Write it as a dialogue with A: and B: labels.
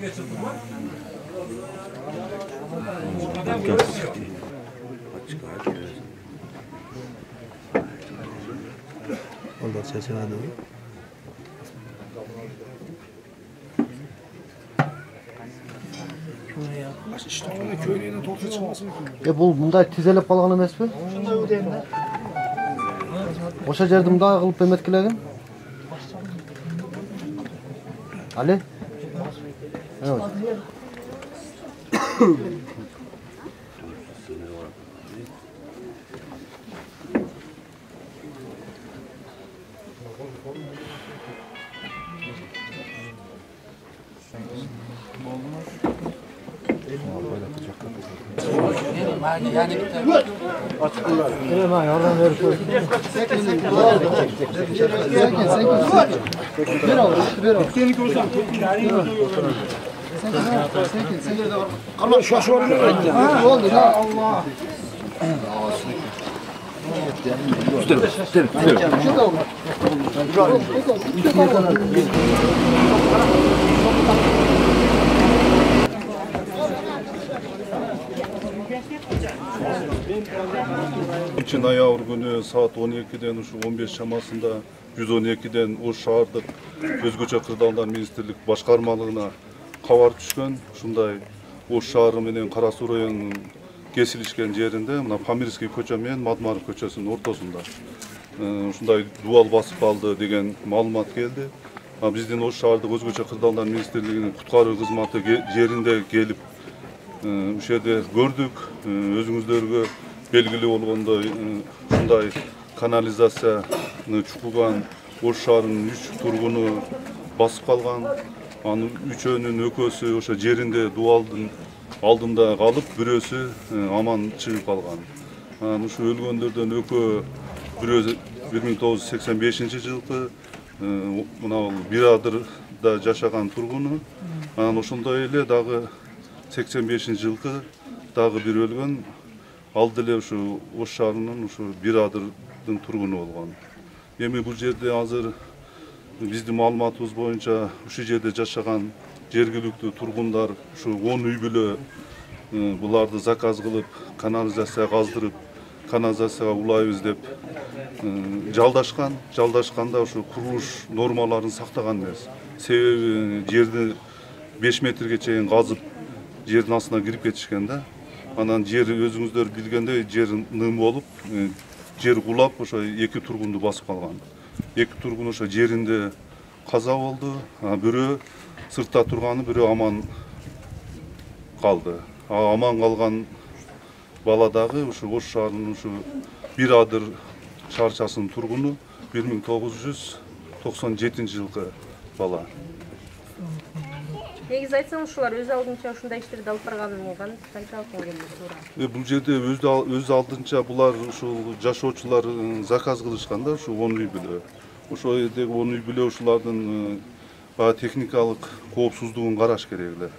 A: Onlar sesine doğru.
B: İşte orada köylüğüne tortu çıkmasın ki.
C: Bu bunday tizelep balığını emes mi?
B: Şunday ödeyim de.
C: Oşa жерді мындай кылып эметкилегин. Ali? Evet. Hemen yardım ver. Bir al.
B: Allah şaşı var mı?
C: Ha oldu ya Allah.
D: İçin ноябрь günü saat 12'den 15 şamasında 112'den o şahardык өзгөчө кырдаалдар министрлик башкармалыгына кабар түшкөн. Ушундай Ош шаары менен Кара Суу районунун кесилишкен жеринде мына Памирский көчө менен Мадмаров көчөсүнүн ортосунда ушундай дуал басып калды деген маалымат келди. Биздин Ош шаардык өзгөчө кырдаалдар министрлигинин куткаруу кызматы жеринде келип ушул жерде көрдүк. Өзүңүздөргө белгилүү болгондой ушундай канализацияны чукуган Ош шаарынын 3 тургуну басып калган. Анын 3өөнүн экөөсү ошо жеринде дуалдын алдында калып, бирөөсү аман чыгып калган. Ушу өлгөндөрдөн экөө бирөө 1985-жылкы мына Бирадырда жашаган тургуну. Анан ошондой эле дагы 85-жылкы дагы бир өлгөн. Ал деле ушу Ош шаарынын ушу Бирадырдын тургуну болгон. Эми бул жерде азыр биздин маалыматыбыз боюнча ушул жерде жашаган жергиликтүү тургундар ушу 10 үй бүлө буларды заказ кылып, канализация каздырып, канализацияга улайбыз деп жалдашкан. Жалдашканда ушу курулуш нормаларын сактаган эмес. Себеби жерди 5 метрге чейин казып, жердин астына кирип кетишкен да. Анан жер өзүңүздөр билгендей жер ным болуп, жер кулап ошо 2 тургунду басып калган. 2 тургун ошо жеринде каза болду. Бирөө сыртта турганы, бирөө аман калды. Аман калган бала дагы ушу Ош шаарынын ушу Бирадыр шаарчасынын тургуну 1997-жылкы бала.
E: Негизи айтсаң, ушулар өз алдынча ушундай иштерди алып барганын кантип алып келген туура?
D: Бул жерде өз алдынча булар ушул жашоочулар заказ кылышкан да, ушу 10 үй бүлө. Ошол жердеги 10 үй бүлө ушулардын техникалык коопсуздугун караш керек эле.